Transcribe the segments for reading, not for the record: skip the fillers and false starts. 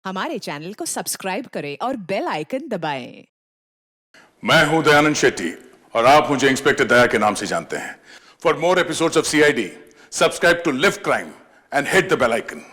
हमारे चैनल को सब्सक्राइब करें और बेल आइकन दबाएं। मैं हूं दयानंद शेट्टी और आप मुझे इंस्पेक्टर दया के नाम से जानते हैं। For more episodes of CID, subscribe to Liv crime and hit the bell icon.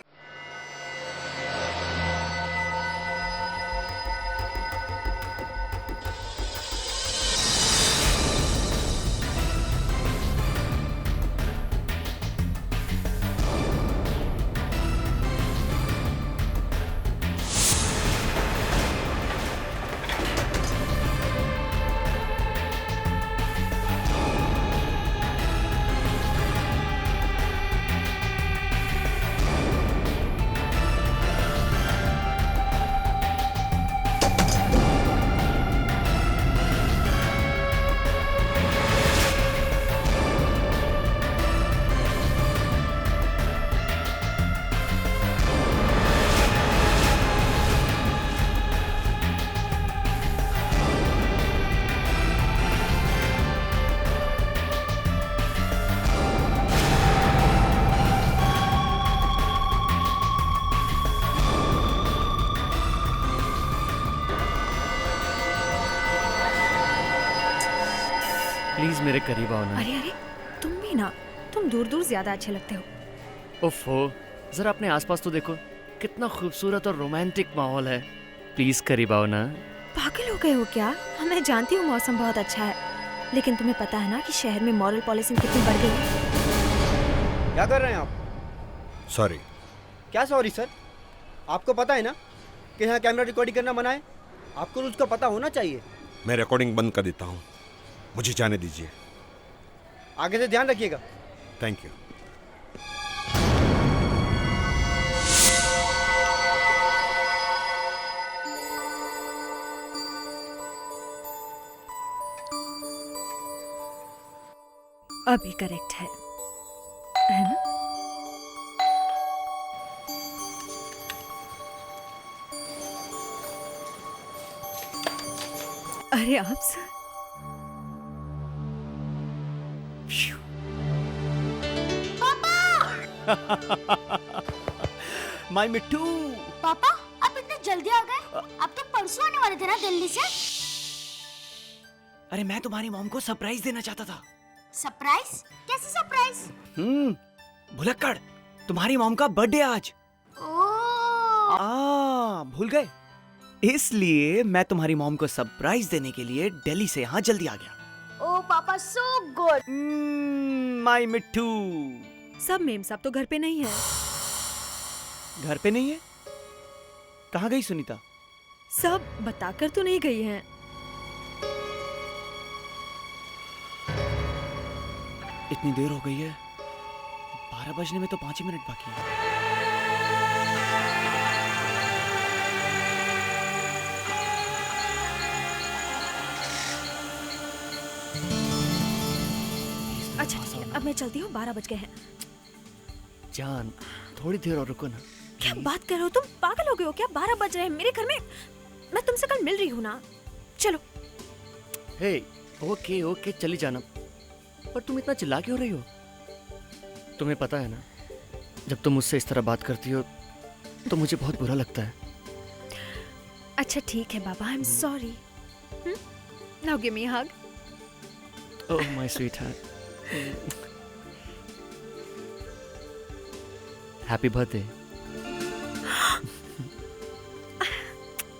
Please मेरे करीब आओ ना। अरे अरे, तुम भी ना, तुम दूर दूर ज्यादा अच्छे लगते हो। ओफो, जरा अपने आसपास तो देखो, कितना खूबसूरत और रोमांटिक माहौल है। प्लीज करीब आओ ना। पागल हो गए हो क्या? मैं जानती हूँ मौसम बहुत अच्छा है, लेकिन तुम्हें पता है ना कि शहर में मॉरल पॉलिसिंग कितनी बढ़ गई है। क्या कर रहे हैं आप? सॉरी। क्या सॉरी सर? आपको पता है ना कि यहाँ कैमरा रिकॉर्डिंग करना मना है। आपको रूल्स का पता होना चाहिए। मैं रिकॉर्डिंग बंद कर देता हूँ, मुझे जाने दीजिए। आगे से ध्यान रखिएगा। Thank you. अभी करेक्ट है ना? अरे आप सर, माय मिट्टू। पापा, आप इतने जल्दी आ गए? आप तो परसों आने वाले थे ना दिल्ली से। अरे मैं तुम्हारी मॉम को सरप्राइज देना चाहता था। सरप्राइज? कैसे सरप्राइज? भुलक्कड़, तुम्हारी मॉम का बर्थडे आज। भूल गए? इसलिए मैं तुम्हारी मॉम को सरप्राइज देने के लिए दिल्ली से यहाँ जल्दी आ गया। ओ पापा, सो गुड। माय मिट्टू। सब मेम साहब तो घर पे नहीं है। घर पे नहीं है? कहाँ गई सुनीता? सब बताकर तो नहीं गई हैं। इतनी देर हो गई है, 12 बजने में तो 5 ही मिनट बाकी है। अच्छा ठीक है, अब मैं चलती हूँ, 12 बज गए हैं। जान, थोड़ी देर और रुको ना। क्या बात कर रहे हो तुम? पागल हो गए हो क्या? 12 बज रहे हैं मेरे घर में। मैं तुमसे कल मिल रही हूँ ना। चलो। हे, ओके ओके, चली जाना। पर तुम इतना चिल्ला क्यों रही हो? तुम्हें पता है ना, जब तुम मुझसे इस तरह बात करती हो तो मुझे बहुत बुरा लगता है। अच्छा ठीक है बाबा, I am sorry. Now give me a hug. Oh my sweetheart. Happy birthday.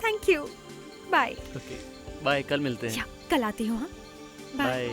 Thank you. Bye. Okay bye, कल मिलते हैं। कल आती हूँ। हाँ, बाय।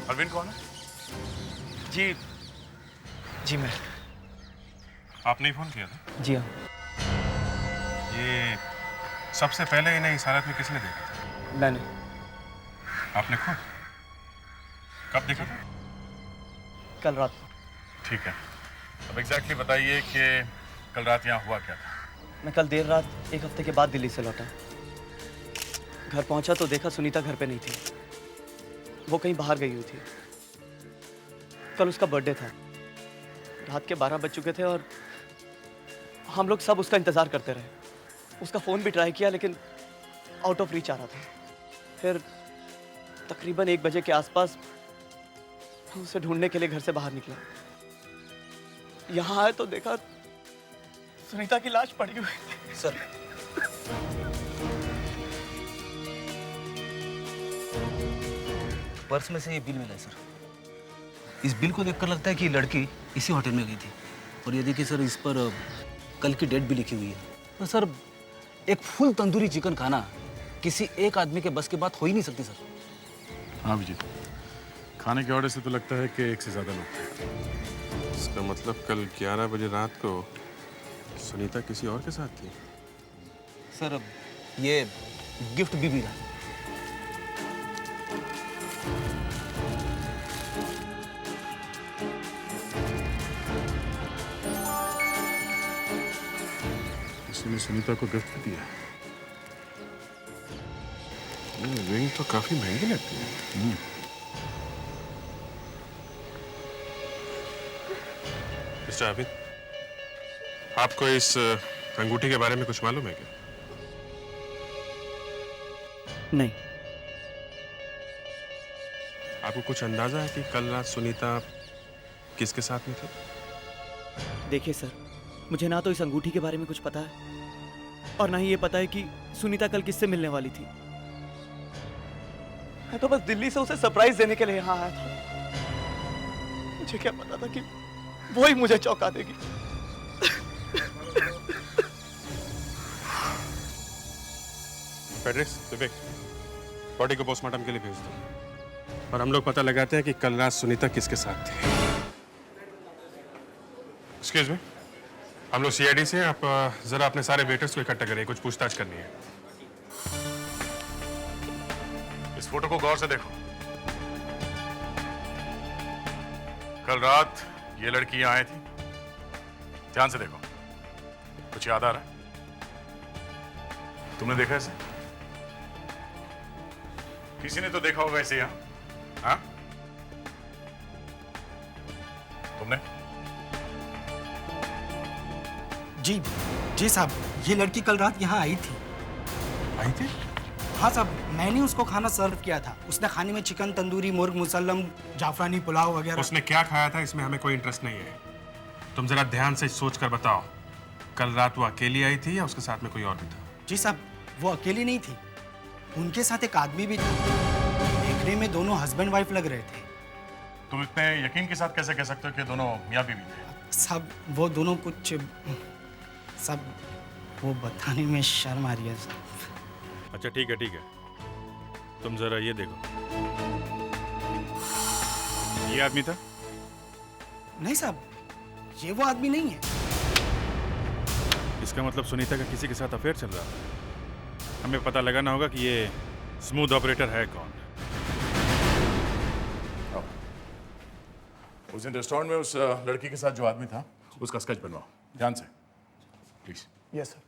अरविंद कौन है? जी जी मैं। आपने ही फोन किया था? जी हाँ। ये सबसे पहले इन्हें इस हालत में किसने देखा था? मैंने। आपने खुद? कब देखा था? कल रात। ठीक है, अब एग्जैक्टली बताइए कि कल रात यहाँ हुआ क्या था? मैं कल देर रात 1 हफ्ते के बाद दिल्ली से लौटा। घर पहुंचा तो देखा सुनीता घर पे नहीं थी, वो कहीं बाहर गई हुई थी। कल उसका बर्थडे था, रात के 12 बज चुके थे और हम लोग सब उसका इंतजार करते रहे। उसका फोन भी ट्राई किया लेकिन आउट ऑफ रीच आ रहा था। फिर तकरीबन 1 बजे के आसपास मैं उसे ढूंढने के लिए घर से बाहर निकला। यहाँ आए तो देखा सुनीता की लाश पड़ी हुई थी। सर पर्स में से ये बिल मिला है सर। इस बिल को देखकर लगता है कि ये लड़की इसी होटल में गई थी। और ये देखिए सर, इस पर कल की डेट भी लिखी हुई है। तो सर एक फुल तंदूरी चिकन खाना किसी एक आदमी के बस की बात हो ही नहीं सकती सर। हाँ अभिजीत, खाने के ऑर्डर से तो लगता है कि एक से ज्यादा लोग थे। इसका मतलब कल 11 बजे रात को सुनीता किसी और के साथ थी? सर ये गिफ्ट भी मिला। किसी ने सुनीता को गिफ्ट दिया। रिंग तो काफी महंगी लगती है। मिस्टर आबिद, आपको इस अंगूठी के बारे में कुछ मालूम है क्या? नहीं। आपको कुछ अंदाजा है कि कल रात सुनीता किसके साथ में थी? देखिए सर, मुझे ना तो इस अंगूठी के बारे में कुछ पता है और ना ही ये पता है कि सुनीता कल किससे मिलने वाली थी। मैं तो बस दिल्ली से उसे सरप्राइज देने के लिए यहाँ आया था। मुझे क्या पता था कि वो ही मुझे चौंका देगी। फेडरिक्स, विवेक, बॉडी को पोस्टमार्टम के लिए भेज दो और हम लोग पता लगाते हैं कि कल रात सुनीता किसके साथ थी। एक्सक्यूज मी, हम लोग सीआईडी से। आप जरा अपने सारे वेटर्स को इकट्ठा करिए, कुछ पूछताछ करनी है। इस फोटो को गौर से देखो। कल रात ये लड़की यहाँ आई थी। ध्यान से देखो, कुछ याद आ रहा है? तुमने देखा इसे? किसी ने तो देखा होगा इसे यहाँ, हाँ? तुमने? जी जी साहब, ये लड़की कल रात यहाँ आई थी। आई थी? हाँ साहब, मैंने उसको खाना सर्व किया था। उसने खाने में चिकन तंदूरी, मुर्ग मुसल्लम, जाफरानी पुलाव वगैरह। उसने क्या खाया था इसमें हमें कोई इंटरेस्ट नहीं है। तुम जरा ध्यान से सोच कर बताओ, कल रात वो अकेली आई थी या उसके साथ में कोई और भी था? जी साहब, वो अकेली नहीं थी, उनके साथ एक आदमी भी था। देखने में दोनों हस्बैंड वाइफ लग रहे थे। तुम इतने यकीन के साथ कैसे कह सकते हो कि दोनों मियाँ बीवी थे? साहब वो दोनों कुछ सब वो बताने में शर्म आ रही है साहब। अच्छा ठीक है, तुम जरा ये देखो। ये आदमी था? नहीं साहब, ये वो आदमी नहीं है। इसका मतलब सुनीता का किसी के साथ अफेयर चल रहा है। हमें पता लगाना होगा कि ये स्मूथ ऑपरेटर है कौन। उस दिन रेस्टोरेंट में उस लड़की के साथ जो आदमी था, उसका स्केच बनवाओ ध्यान से, प्लीज। Yes sir.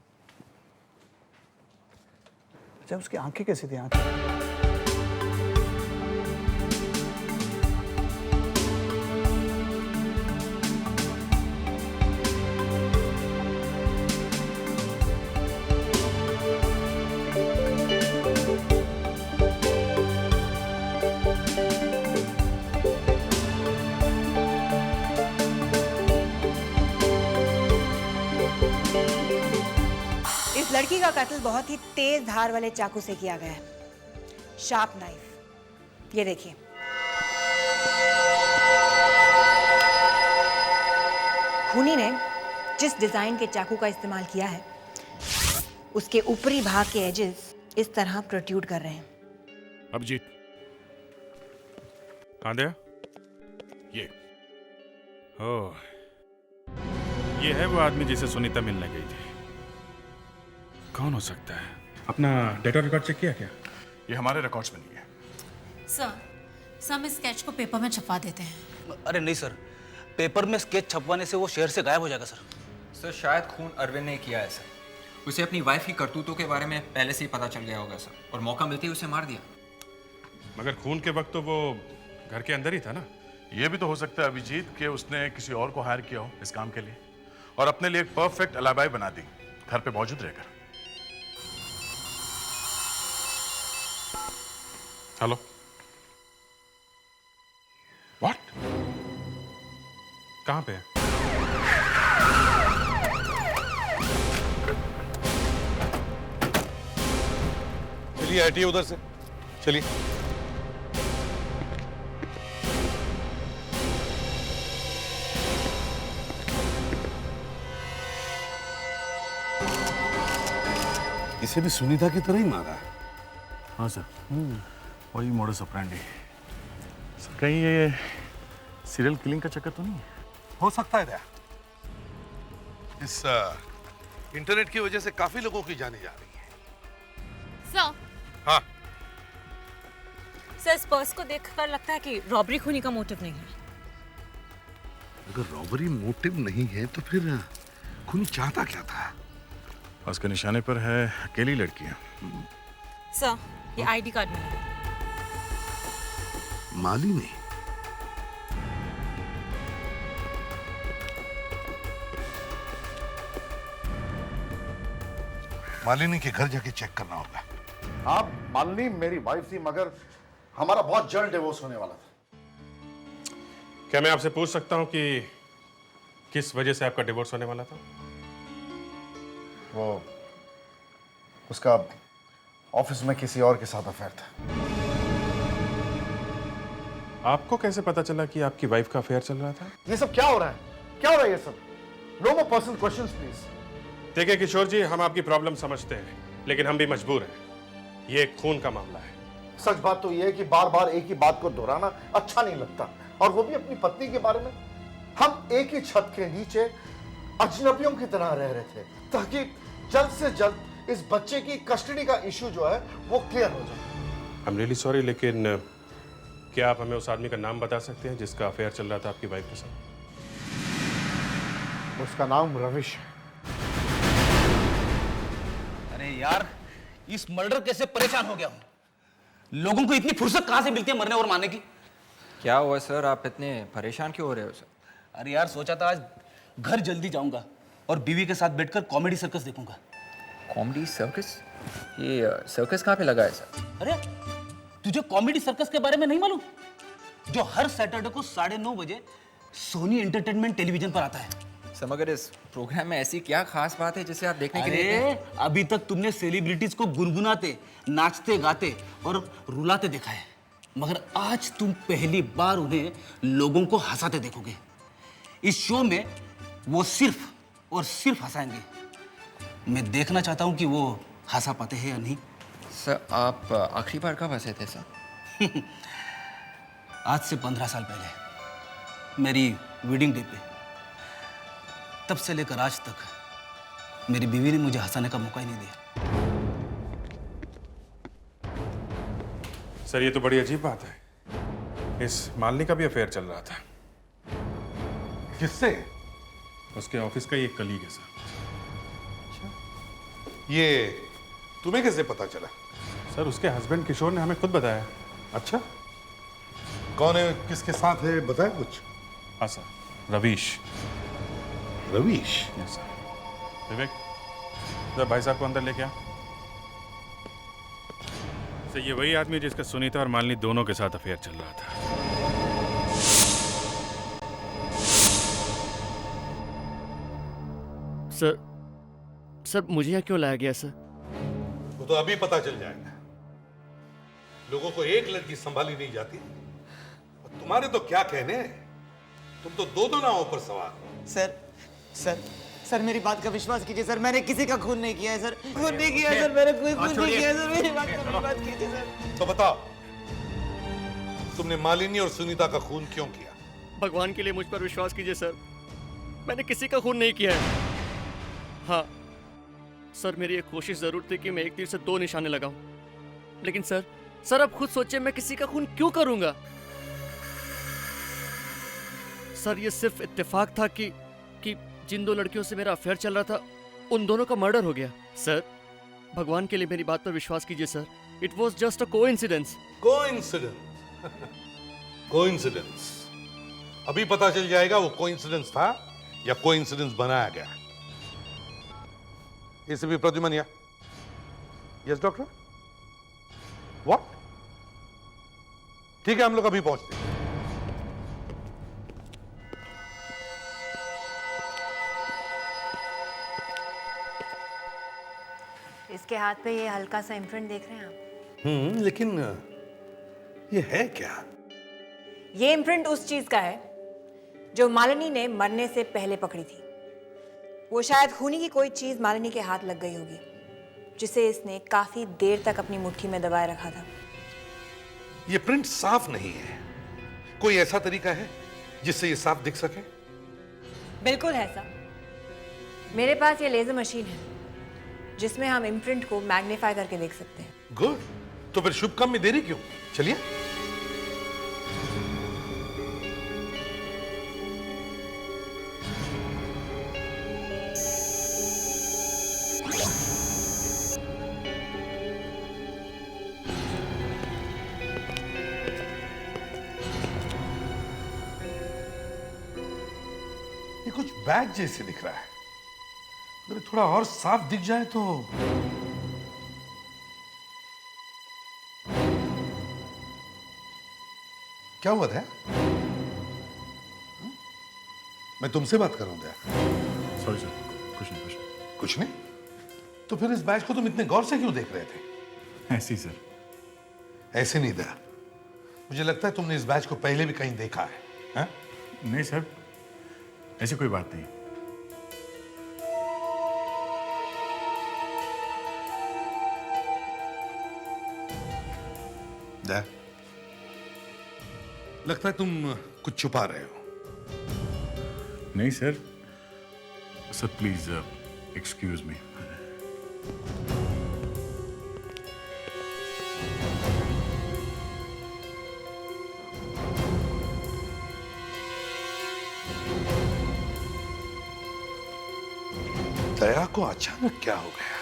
अच्छा, उसकी आंखें कैसी थी यहाँ पे? इस लड़की का कत्ल बहुत ही तेज धार वाले चाकू से किया गया है, शार्प नाइफ। ये देखिए। खूनी ने जिस डिजाइन के चाकू का इस्तेमाल किया है, उसके ऊपरी भाग के एजेस इस तरह प्रोट्रूड कर रहे हैं। अभिजीत, कहाँ दिया? ये ओह, ये है वो आदमी जिसे सुनीता मिलने गई थी। कौन हो सकता है? अपना डेटा रिकॉर्ड चेक किया क्या? ये हमारे रिकॉर्ड्स में नहीं है। सर हम इस स्केच को पेपर में छपवा देते हैं। अरे नहीं सर, पेपर में स्केच छपवाने से वो शहर से गायब हो जाएगा सर। सर शायद खून अरविंद ने किया है सर। उसे अपनी वाइफ की करतूतों के बारे में पहले से ही पता चल गया होगा सर, और मौका मिलते ही उसे मार दिया। मगर खून के वक्त तो वो घर के अंदर ही था ना। ये भी तो हो सकता है अभिजीत कि उसने किसी और को हायर किया हो इस काम के लिए और अपने लिए एक परफेक्ट अलाबाई बना दी घर पे मौजूद रहकर। Hello, what? कहाँ पे है? चलिए हटिए उधर से, चलिए। इसे भी सुनीता की तरह ही मारा है। हाँ सर, वही मोडस ऑपरेंडी। सर कहीं ये सीरियल किलिंग का चक्कर तो नहीं है? हो सकता है क्या? इस इंटरनेट की वजह से काफी लोगों की जाने जा रही है। सर, हाँ सर इस पर्स को देखकर लगता है कि रॉबरी खूनी का मोटिव नहीं है। अगर रॉबरी मोटिव नहीं है तो फिर खूनी चाहता क्या था? उसके निशाने पर है अकेली लड़कियां। सर ये आईडी कार्ड मिला। मालिनी? मालिनी के घर जाके चेक करना होगा। हाँ, मालिनी मेरी वाइफ थी, मगर हमारा बहुत जल्द डिवोर्स होने वाला था। क्या मैं आपसे पूछ सकता हूँ कि किस वजह से आपका डिवोर्स होने वाला था? वो उसका ऑफिस में किसी और के साथ अफेयर था। आपको कैसे पता चला कि आपकी वाइफ का अफेयर चल रहा था? ये सब क्या हो रहा है? क्या हो रहा है ये सब? No more personal questions please. देखिए किशोर जी, हम आपकी प्रॉब्लम समझते हैं, लेकिन हम भी मजबूर हैं। ये एक खून का मामला है। सच बात तो ये है कि बार बार एक ही बात को दोहराना अच्छा नहीं लगता, और वो भी अपनी पत्नी के बारे में। हम एक ही छत के नीचे अजनबियों की तरह रह रहे थे, ताकि जल्द से जल्द इस बच्चे की कस्टडी का इशू जो है वो क्लियर हो जाए। आई एम रियली सॉरी, लेकिन क्या आप हमें उस आदमी का नाम बता सकते हैं जिसका अफेयर चल रहा था आपकी वाइफ के साथ? उसका नाम रविश है। अरे यार, इस मर्डर केस से परेशान हो गया हूं। लोगों को इतनी फुर्सत कहां से मिलती है मरने और मारने की? क्या हुआ सर, आप इतने परेशान क्यों हो रहे हो सर? अरे यार, सोचा था आज घर जल्दी जाऊंगा और बीवी के साथ बैठकर कॉमेडी सर्कस देखूंगा। Comedy circus? ये सर्कस कहाँ पे लगा है सर? अरे तुझे कॉमेडी सर्कस के बारे में नहीं मालूम? जो हर सैटरडे को 9:30 बजे सोनी एंटरटेनमेंट टेलीविजन पर आता है। सर मगर इस प्रोग्राम में ऐसी क्या खास बात है जिसे आप देखने के लिए? अरे अभी तक तुमने सेलिब्रिटीज को गुनगुनाते, नाचते गाते और रुलाते देखा है, मगर आज तुम पहली बार उन्हें लोगों को हंसाते देखोगे। इस शो में वो सिर्फ और सिर्फ हंसाएंगे। मैं देखना चाहता हूं कि वो हंसा पाते हैं या नहीं। सर आप आखिरी बार कब हंसे थे सर? आज से 15 साल पहले मेरी वेडिंग डे पे। तब से लेकर आज तक मेरी बीवी ने मुझे हंसाने का मौका ही नहीं दिया। सर ये तो बड़ी अजीब बात है। इस मालिनी का भी अफेयर चल रहा था। किससे? उसके ऑफिस का ही एक कलीग है सर। ये तुम्हें कैसे पता चला? सर उसके हस्बैंड किशोर ने हमें खुद बताया। अच्छा, कौन है, किसके साथ है, बताया कुछ? हाँ sir, Ravish. Ravish? Yes sir. Vivek, जरा भाई साहब को अंदर लेके आ। सर ये वही आदमी जिसका सुनीता और मालिनी दोनों के साथ अफेयर चल रहा था। सर मुझे यहाँ क्यों लाया गया सर? वो तो अभी पता चल जाएगा। लोगों को एक लड़की संभाली नहीं जाती, और तुम्हारे तो क्या कहने हैं, तुम तो दो दो नावों पर सवार हो। सर मेरी बात का विश्वास कीजिए सर, मैंने किसी का खून नहीं किया है सर। खून नहीं किया है सर, मैंने कोई खून नहीं किया है सर। मेरी बात कीजिए सर। तो बताओ, तुमने मालिनी और सुनीता का खून क्यों किया? भगवान के लिए मुझ पर विश्वास कीजिए सर, मैंने किसी का खून नहीं किया है। हाँ सर, मेरी एक कोशिश जरूर थी कि मैं एक तीर से 2 निशाने लगाऊं, लेकिन सर आप खुद सोचिए, मैं किसी का खून क्यों करूंगा? सर ये सिर्फ इत्तेफाक था कि जिन 2 लड़कियों से मेरा अफेयर चल रहा था उन दोनों का मर्डर हो गया। सर भगवान के लिए मेरी बात पर विश्वास कीजिए sir, it was just a coincidence. Coincidence अभी पता चल जाएगा वो कोइंसिडेंस था या कोइंसिडेंस बनाया गया। ACP Pradyuman, yes doctor, what? ठीक है, हम लोग अभी पहुंचते हैं। इसके हाथ पे ये हल्का सा इम्प्रिंट देख रहे हैं आप? लेकिन ये है क्या? ये इम्प्रिंट उस चीज का है जो मालिनी ने मरने से पहले पकड़ी थी। वो शायद खूनी की कोई चीज मालिनी के हाथ लग गई होगी, जिसे इसने काफी देर तक अपनी मुट्ठी में दबाए रखा था। ये प्रिंट साफ नहीं है, कोई ऐसा तरीका है जिससे ये साफ दिख सके? बिल्कुल है सर, मेरे पास ये लेजर मशीन है जिसमें हम इम्प्रिंट को मैग्नीफाई करके देख सकते हैं। गुड, तो फिर शुभ काम में देरी क्यों? चलिए। ये कुछ बैग जैसे दिख रहा है, अगर थोड़ा और साफ दिख जाए तो। क्या हुआ था? मैं तुमसे बात कर रहा हूं दया। सॉरी सर, कुछ नहीं। कुछ नहीं? तो फिर इस बैच को तुम इतने गौर से क्यों देख रहे थे? ऐसे ही सर। ऐसे नहीं दया, मुझे लगता है तुमने इस बैच को पहले भी कहीं देखा है, है? नहीं सर, ऐसी कोई बात नहीं। दया, लगता है तुम कुछ छुपा रहे हो। नहीं सर प्लीज एक्सक्यूज मी। दया को अचानक क्या हो गया?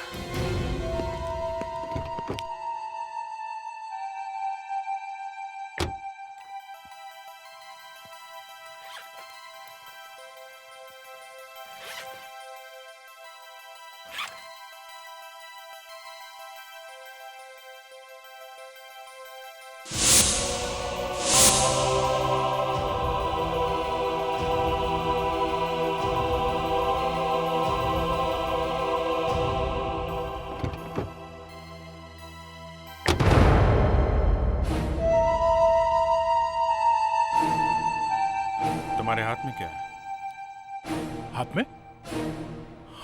तुम्हारे हाथ में क्या है?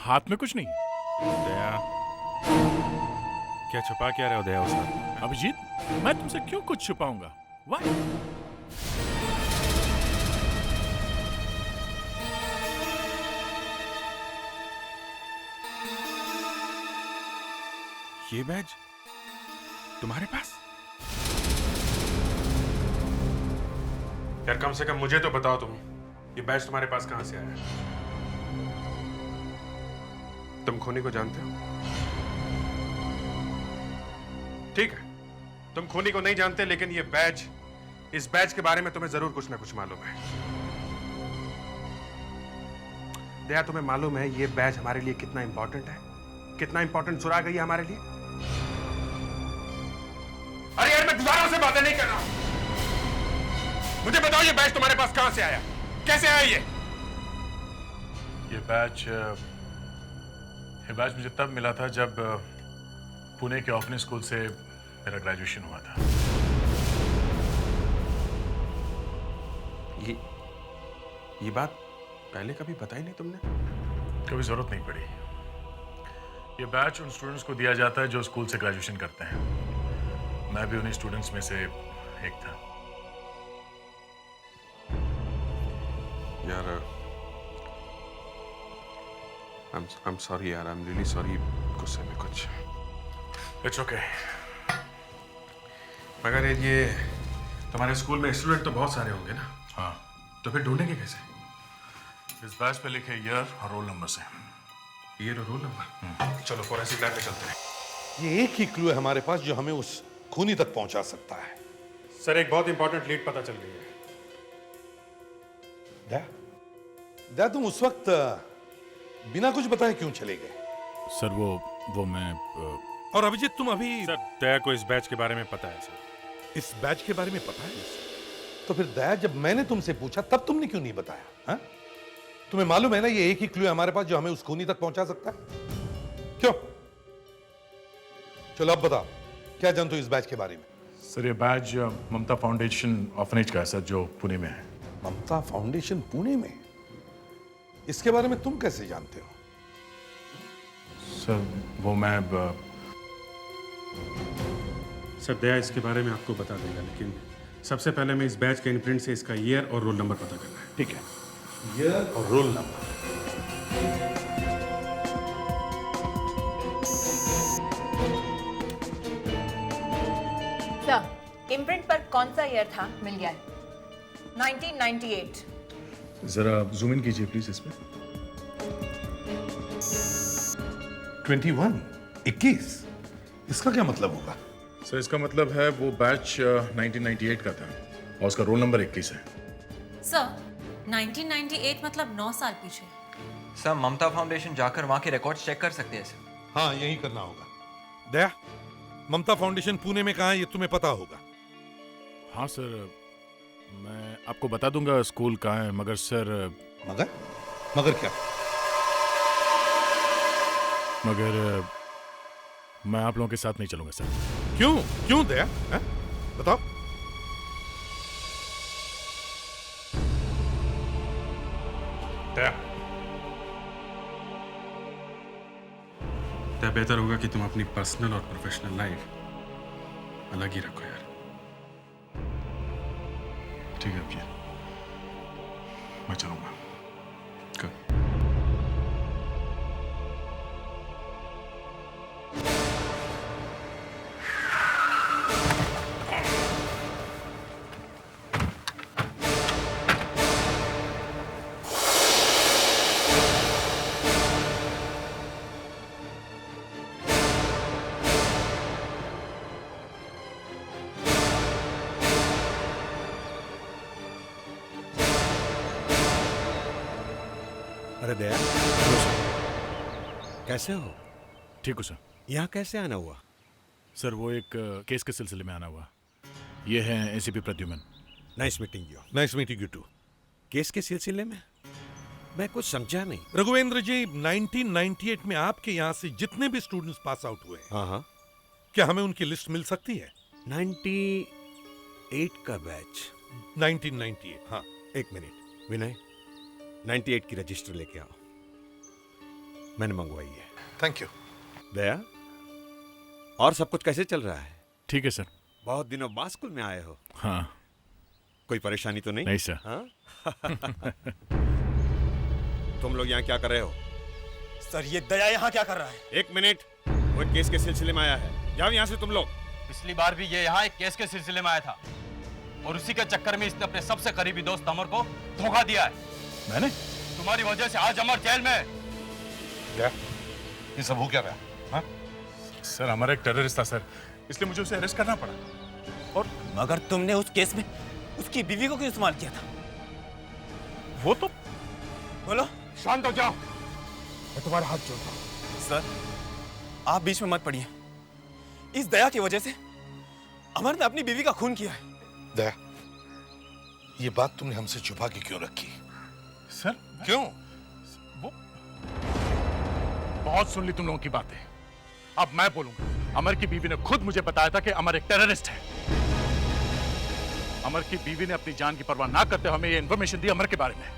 हाथ में कुछ नहीं। दया, क्या छुपा क्या रहे हो दया उस हाथ में? अभिजीत, मैं तुमसे क्यों कुछ छुपाऊंगा? Why? ये बैज तुम्हारे पास? यार कम से कम मुझे तो बताओ तुम, ये बैज तुम्हारे पास कहां से आया? तुम खूनी को जानते हो? ठीक है, तुम खूनी को नहीं जानते, लेकिन ये बैज, इस बैज के बारे में तुम्हें जरूर कुछ ना कुछ मालूम है। दया, तुम्हें मालूम है ये बैज हमारे लिए कितना इंपॉर्टेंट है? कितना इंपॉर्टेंट सुराग है ये हमारे लिए? अरे यार, मैं दोबारा से बातें नहीं कर रहा हूं। मुझे बताओ ये बैज तुम्हारे पास कहां से आया? कैसे आया ये बैच मुझे तब मिला था जब पुणे के ऑफनी स्कूल से मेरा ग्रेजुएशन हुआ था। ये बात पहले कभी बताई नहीं तुमने? कभी जरूरत नहीं पड़ी। ये बैच उन स्टूडेंट्स को दिया जाता है जो स्कूल से ग्रेजुएशन करते हैं। मैं भी उन्हीं स्टूडेंट्स में से एक था। यार I'm sorry यार, I'm really sorry, गुस्से में कुछ। It's okay। मगर ये तुम्हारे स्कूल में स्टूडेंट तो बहुत सारे होंगे ना? हाँ। तो फिर ढूंढेंगे कैसे? इस बैच पे लिखे ईयर और रोल नंबर से। ईयर और रोल नंबर? चलो फोरेंसिक लैब में चलते हैं। ये एक ही क्लू है हमारे पास जो हमें उस खूनी तक पहुंचा सकता है। सर एक बहुत इंपॉर्टेंट लीड पता चल गई है। दया तुम उस वक्त बिना कुछ बताए क्यों चले गए? सर वो मैं और अभिजीत तुम अभी? सर दया को इस बैच के बारे में पता है सर। इस बैच के बारे में पता है? तो फिर दया जब मैंने तुमसे पूछा तब तुमने क्यों नहीं बताया? हा? तुम्हें मालूम है ना ये एक ही क्लू है हमारे पास जो हमें उस खूनी तक पहुंचा सकता है। क्यों? चलो अब बताओ क्या जानते हो इस बैच के बारे में? सर ये बैच ममता फाउंडेशन ऑर्फनेज का है सर, जो पुणे में है। ममता फाउंडेशन पुणे में? इसके बारे में तुम कैसे जानते हो? सर वो मैं सर दया इसके बारे में आपको बता देगा, लेकिन सबसे पहले मैं इस बैच के इम्प्रिंट से इसका ईयर और रोल नंबर पता करना है। ठीक है, ईयर और रोल नंबर। सर इम्प्रिंट पर कौन सा ईयर था मिल गया है। 1998। जरा जूम इन कीजिए प्लीज इस पे। 21 इसका क्या मतलब होगा? सर इसका मतलब है वो बैच 1998 का था और उसका रोल नंबर 21 है। सर 1998 मतलब 9 साल पीछे। सर ममता फाउंडेशन जाकर वहाँ के रिकॉर्ड्स चेक कर सकते हैं सर। हाँ यही करना होगा। दया ममता फाउंडेशन पुणे में कहाँ है ये तुम्हें पता होगा? हाँ सर मैं आपको बता दूंगा स्कूल कहाँ है, मगर सर मगर क्या? मगर मैं आप लोगों के साथ नहीं चलूंगा सर। क्यों दया? बताओ। दया बेहतर होगा कि तुम अपनी पर्सनल और प्रोफेशनल लाइफ अलग ही रखो यार। ठीक है भैया, मैं चलूंगा। अरे दया, कैसे हो? ठीक हो सर। यहाँ कैसे आना हुआ? सर वो एक केस के सिलसिले में आना हुआ। ये है ACP Pradyuman. Nice meeting you. Nice meeting you too. Case के सिलसिले में? मैं कुछ समझा नहीं। रघुवेंद्र जी 1998 में आपके यहाँ से जितने भी स्टूडेंट्स पास आउट हुए, हाँ, क्या हमें उनकी लिस्ट मिल सकती है? 98 का बैच। 1998, हाँ। एक मिनट विनय, 98 की रजिस्टर लेके आओ। मैंने मंगवाई है। Thank you. दया, और सब कुछ कैसे चल रहा है? ठीक है सर। बहुत दिनों बाद स्कूल में आए हो। हाँ। कोई परेशानी तो नहीं? नहीं सर। हाँ? तुम लोग यहाँ क्या कर रहे हो? सर ये दया यहाँ क्या कर रहा है? एक मिनट, वो केस के सिलसिले में आया है। जाओ यहाँ से तुम लोग। पिछली बार भी ये यहाँ एक केस के सिलसिले में आया था और उसी के चक्कर में इसने अपने सबसे करीबी दोस्त अमर को धोखा दिया है। मैंने? तुम्हारी वजह से आज अमर जेल में। क्या? ये सब हो क्या रहा? हाँ? सर हमारा एक टेररिस्ट था सर, इसलिए मुझे उसे अरेस्ट करना पड़ा। और मगर तुमने उस केस में उसकी बीवी को क्यों इस्तेमाल किया था? वो तो बोलो। शांत हो जाओ, मैं तुम्हारा हाथ जोड़ता हूँ। सर आप बीच में मत पड़िए। इस दया की वजह से अमर ने अपनी बीवी का खून किया है। दया, ये बात तुमने हमसे छुपा के क्यों रखी? सर क्यों? वो बहुत सुन ली तुम लोगों की बातें, अब मैं बोलूंगा। अमर की बीवी ने खुद मुझे बताया था कि अमर एक टेररिस्ट है। अमर की बीवी ने अपनी जान की परवाह ना करते हुए हमें ये इंफॉर्मेशन दी अमर के बारे में,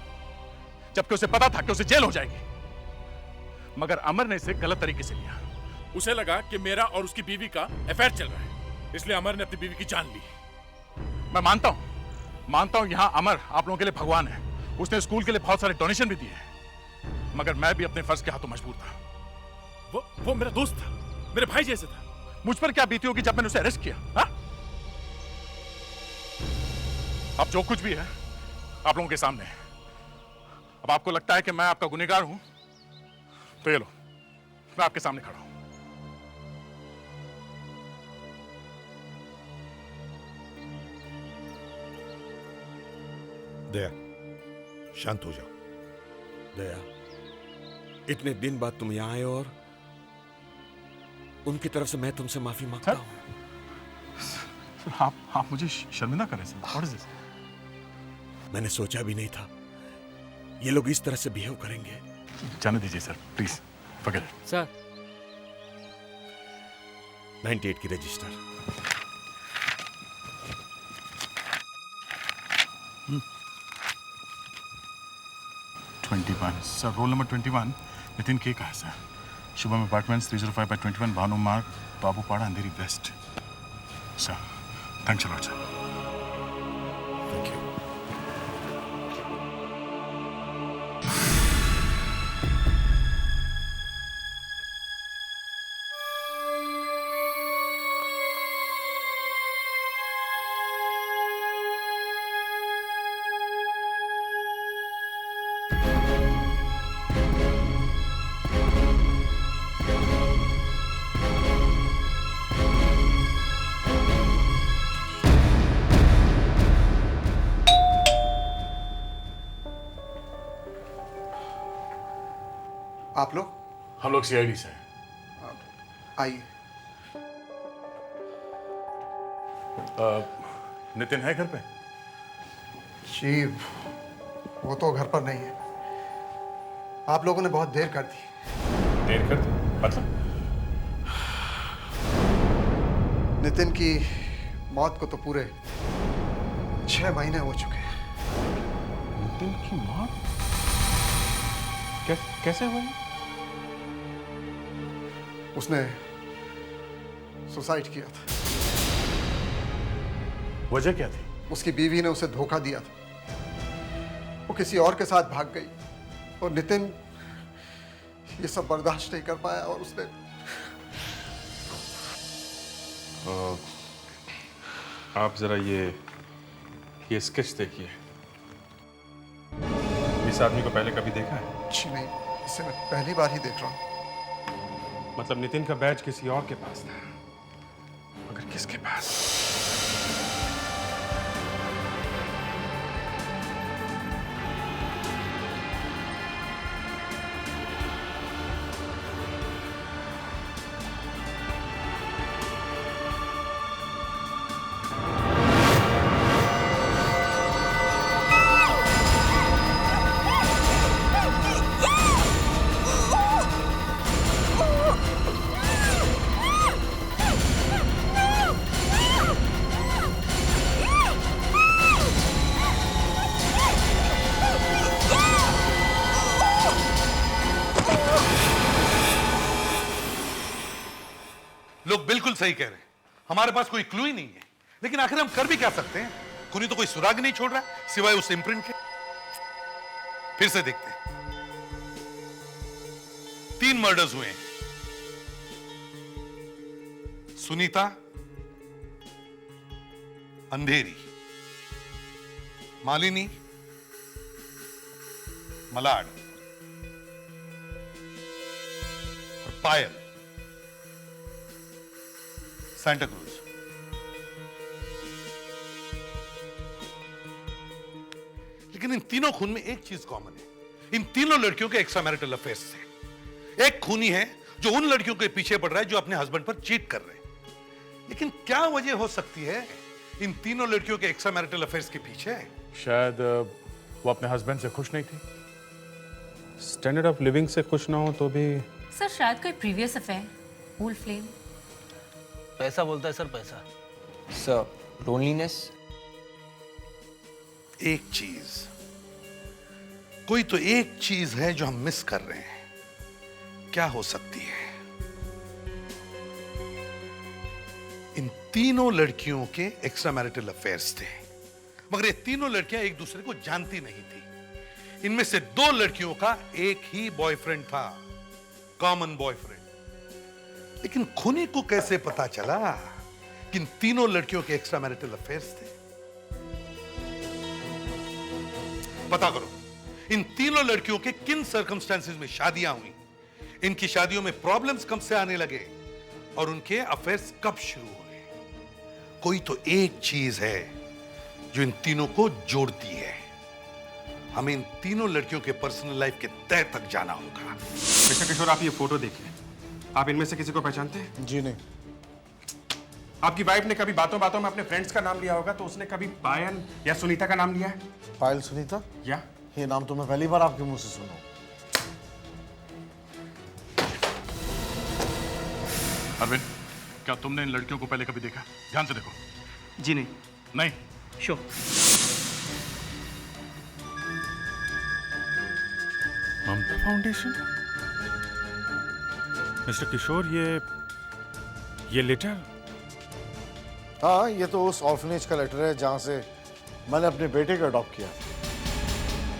जबकि उसे पता था कि उसे जेल हो जाएगी। मगर अमर ने इसे गलत तरीके से लिया। उसे लगा कि मेरा और उसकी बीवी का अफेयर चल रहा है, इसलिए अमर ने अपनी बीवी की जान ली। मैं मानता हूं यहां अमर आप लोगों के लिए भगवान है उसने स्कूल के लिए बहुत सारे डोनेशन भी दिए, मगर मैं भी अपने फर्ज के हाथों मजबूर था। वो मेरा दोस्त था, मेरे भाई जैसे था। मुझ पर क्या बीती होगी जब मैंने उसे अरेस्ट किया? हा? अब जो कुछ भी है आप लोगों के सामने है। अब आपको लगता है कि मैं आपका गुनहगार हूं, तो ये लो, मैं आपके सामने खड़ा हूं। दया, शांत हो जाओ। दया, इतने दिन बाद तुम यहां आए और उनकी तरफ से मैं तुमसे माफी मांगता हूं। आप मुझे शर्मिंदा कर रहे हैं। What is this? मैंने सोचा भी नहीं था ये लोग इस तरह से बिहेव करेंगे। जाने दीजिए sir, please forget it. Sir 98 की register. 21 sir, roll number 21 Nitin के का है sir. Shubham apartments 305/21 Bhanu Marg, Babupada, Andheri west. Sir thanks a lot sir. Thank you. आप लोग? हम लोग सीआईडी से हैं। आइए। नितिन है घर पे? जी वो तो घर पर नहीं है। आप लोगों ने बहुत देर कर दी। देर कर दी मतलब? नितिन की मौत को तो पूरे 6 महीने हो चुके हैं। नितिन की मौत कैसे हुई? उसने सुसाइड किया था। वजह क्या थी? उसकी बीवी ने उसे धोखा दिया था। वो किसी और के साथ भाग गई और नितिन ये सब बर्दाश्त नहीं कर पाया और उसने आप जरा ये स्केच देखिए। इस आदमी को पहले कभी देखा है? जी नहीं, इसे मैं पहली बार ही देख रहा हूँ। मतलब नितिन का बैज किसी और के पास था, मगर किसके पास? लोग बिल्कुल सही कह रहे हैं, हमारे पास कोई क्लू ही नहीं है, लेकिन आखिर हम कर भी क्या सकते हैं? खूनी तो कोई सुराग नहीं छोड़ रहा सिवाय उस इम्प्रिंट के। फिर से देखते हैं। 3 मर्डर्स हुए हैं। सुनीता, अंधेरी, मालिनी, मलाड और पायल, सांता क्रूज। लेकिन इन तीनों खून में एक चीज कॉमन है, इन तीनों लड़कियों के एक्स्ट्रा मैरिटल अफेयर्स थे। एक खूनी है जो उन लड़कियों के पीछे पड़ रहा है जो अपने हस्बैंड पर चीट कर रहे हैं। लेकिन क्या वजह हो सकती है इन तीनों लड़कियों के एक्स्ट्रा मैरिटल अफेयर्स के पीछे? शायद वो अपने हस्बैंड से खुश नहीं थी। स्टैंडर्ड ऑफ लिविंग से खुश ना हो तो भी। सर शायद कोई प्रीवियस अफेयर, ओल्ड फ्लेम। पैसा बोलता है सर, पैसा। Sir loneliness. एक चीज, कोई तो एक चीज है जो हम मिस कर रहे हैं। क्या हो सकती है? इन तीनों लड़कियों के एक्स्ट्रा मैरिटल अफेयर्स थे, मगर ये तीनों लड़कियां एक दूसरे को जानती नहीं थी। इनमें से 2 लड़कियों का एक ही बॉयफ्रेंड था, कॉमन बॉयफ्रेंड। लेकिन खूनी को कैसे पता चला कि इन तीनों लड़कियों के एक्स्ट्रा मैरिटल अफेयर्स थे? पता करो इन तीनों लड़कियों के किन सर्कमस्टेंसेस में शादियां हुई, इनकी शादियों में प्रॉब्लम्स कब से आने लगे और उनके अफेयर्स कब शुरू हुए। कोई तो एक चीज है जो इन तीनों को जोड़ती है। हमें इन तीनों लड़कियों के पर्सनल लाइफ के तह तक जाना होगा। मिस्टर किशोर, आप ये फोटो देखिए। आप इनमें से किसी को पहचानते हैं? जी नहीं। आपकी वाइफ ने कभी बातों बातों में अपने फ्रेंड्स का नाम लिया होगा, तो उसने कभी पायल या सुनीता का नाम लिया है? पायल सुनीता? या ये नाम तो मैं पहली बार आपके मुंह से सुना। अरविंद, क्या तुमने इन लड़कियों को पहले कभी देखा? ध्यान से देखो। जी नहीं। नहीं? श्योर। ममता फाउंडेशन? मिस्टर किशोर, ये लेटर? हाँ, ये तो उस ऑर्फनेज का लेटर है जहां से मैंने अपने बेटे को अडॉप्ट किया।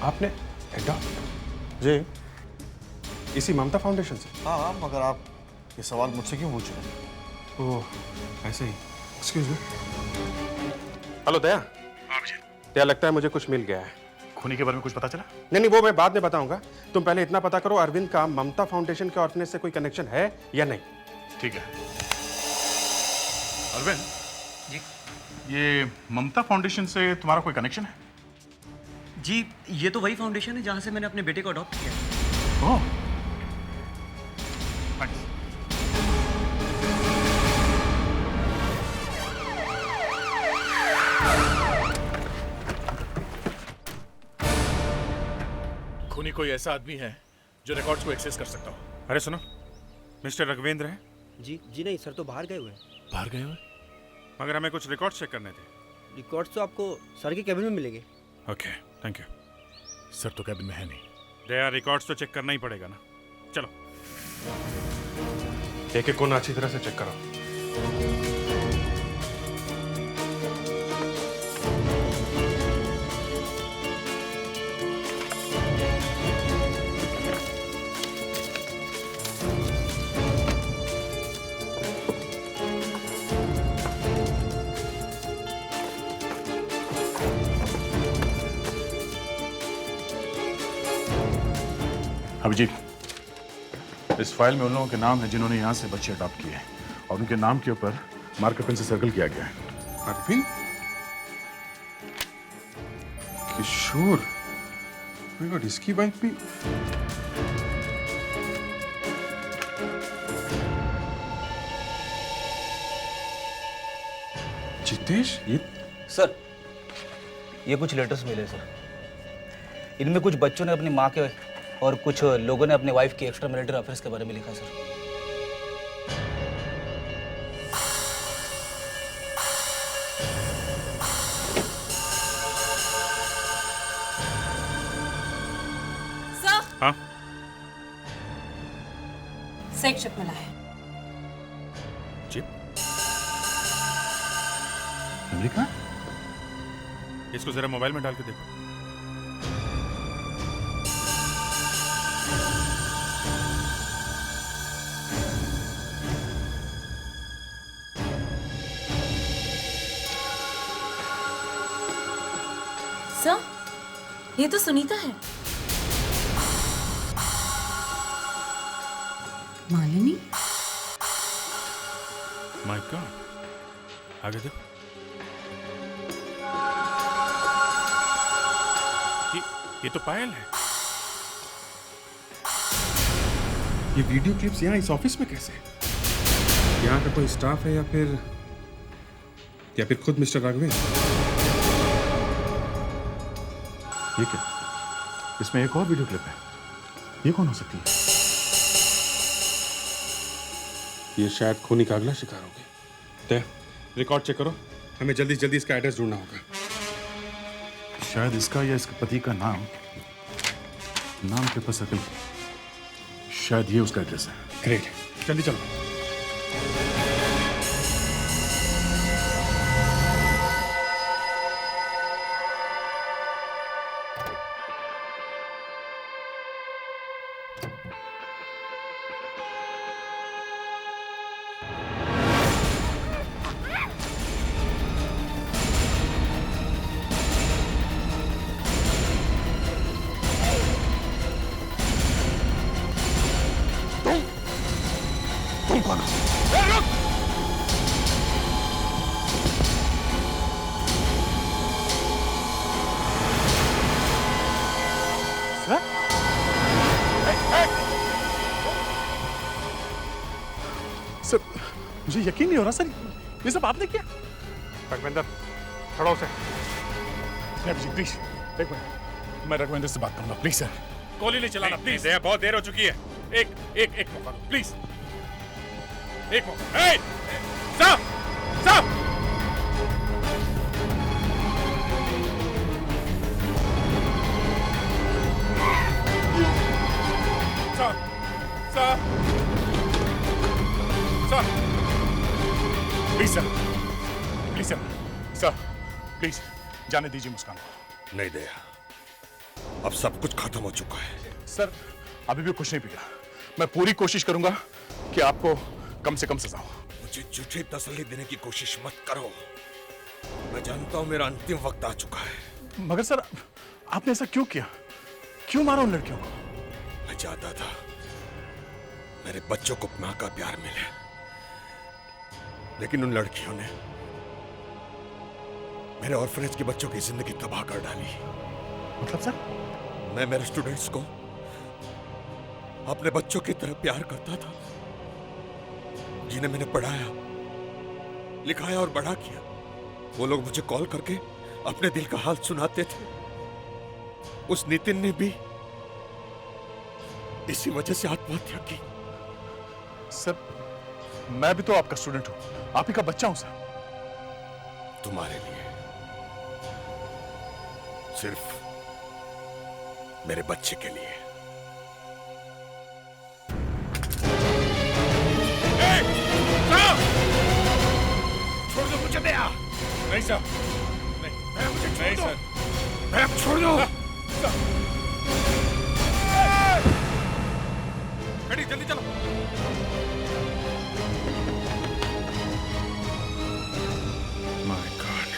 आपने अडॉप्ट? जी। इसी ममता फाउंडेशन से? हाँ, मगर आप ये सवाल मुझसे क्यों पूछ रहे हैं? ओह, ऐसे ही। Excuse me. हेलो दया। हाँ विजय। दया, लगता है मुझे कुछ मिल गया है। खूनी के बारे में कुछ पता चला? नहीं, वो मैं बाद में बताऊंगा। तुम पहले इतना पता करो, अरविंद का ममता फाउंडेशन के ऑर्फनेज से कोई कनेक्शन है या नहीं। ठीक है। अरविंद जी, ये ममता फाउंडेशन से तुम्हारा कोई कनेक्शन है? जी, ये तो वही फाउंडेशन है जहां से मैंने अपने बेटे को अडॉप्ट किया। ओह, थैंक्स। खूनी कोई ऐसा आदमी है जो रिकॉर्ड्स को एक्सेस कर सकता हो। अरे सुनो, मिस्टर रघुवेंद्र है? जी नहीं सर, तो बाहर गए हुए हैं। बाहर गए हुए? मगर हमें कुछ रिकॉर्ड्स चेक करने थे। रिकॉर्ड्स तो आपको सर के कैबिन में मिलेंगे। Okay, thank you. सर तो कैबिन में है नहीं। दया, रिकॉर्ड्स तो चेक करना ही पड़ेगा ना। चलो, एक एक कोना अच्छी तरह से चेक करो। अभिजीत, इस फाइल में उन लोगों के नाम हैं जिन्होंने यहाँ से बच्चे अडॉप्ट किए हैं और उनके नाम के ऊपर मार्कर पेन से सर्कल किया गया है। अरविंद? किशोर? my God, इसकी वाइफ भी? जितेश, ये? सर, ये कुछ लेटर्स मिले सर। इनमें कुछ बच्चों ने अपनी माँ के और कुछ लोगों ने अपने वाइफ के एक्स्ट्रा मैरिटल अफेयर्स के बारे में लिखा सर। सर, हाँ? सेक्स चिप मिला है। चिप? अमेरिका? इसको जरा मोबाइल में डाल के देखो। सर, ये तो सुनीता है। मालिनी? माय गॉड, आगे देखो। ये तो पायल है। ये वीडियो क्लिप्स यहाँ इस ऑफिस में कैसे? यहाँ का कोई स्टाफ है या फिर खुद मिस्टर राघवेंद्र? ये क्या? इसमें एक और वीडियो क्लिप है। ये कौन हो सकती है? ये शायद खूनी का अगला शिकार होगी। तय, रिकॉर्ड चेक करो। हमें जल्दी जल्दी इसका एड्रेस ढूंढना होगा। शायद इसका या इसके पति का नाम के ऊपर सर्कल, शायद ये उसका एड्रेस है। ग्रेट, जल्दी चलो। मुझे यकीन नहीं हो रहा सर, ये सब आपने किया? रघुवेंद्र, खड़ा हो सर। प्लीज एक मिनट, मैं रघुवेंद्र से बात करूंगा, प्लीज सर। गोली नहीं चलाना प्लीज। दया, बहुत देर हो चुकी है। एक मौका दो प्लीज, एक मौका। साहब साहब, सर, प्लीज जाने दीजिए मुस्कान को। नहीं दया, अब सब कुछ खत्म हो चुका है। सर, अभी भी कुछ नहीं बिगड़ा। मैं पूरी कोशिश करूंगा कि आपको कम से कम सजा हो। मुझे झूठी तसल्ली देने की कोशिश मत करो। मैं जानता हूं मेरा अंतिम वक्त आ चुका है। मगर सर, आपने ऐसा क्यों किया? क्यों मारा उन लड़कियों को? मैं चाहता था मेरे बच्चों को मां का प्यार मिले, लेकिन उन लड़कियों ने मेरे ऑर्फनेज के बच्चों की जिंदगी तबाह कर डाली। मतलब सर? मैं मेरे स्टूडेंट्स को अपने बच्चों की तरह प्यार करता था, जिन्हें मैंने पढ़ाया, लिखाया और बड़ा किया। वो लोग मुझे कॉल करके अपने दिल का हाल सुनाते थे। उस नितिन ने भी इसी वजह से आत्महत्या की। सर, मैं भी तो आपका स्टूडेंट हूं, आप ही का बच्चा हूं सर। तुम्हारे लिए, सिर्फ मेरे बच्चे के लिए। छोड़ दो मुझे दया। नहीं सर, नहीं मुझे छोड़ दो सर, छोड़ दो। बेटी जल्दी चलो। My God,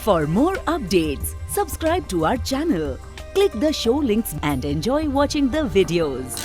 For more updates, subscribe to our channel, click the show links and enjoy watching the videos.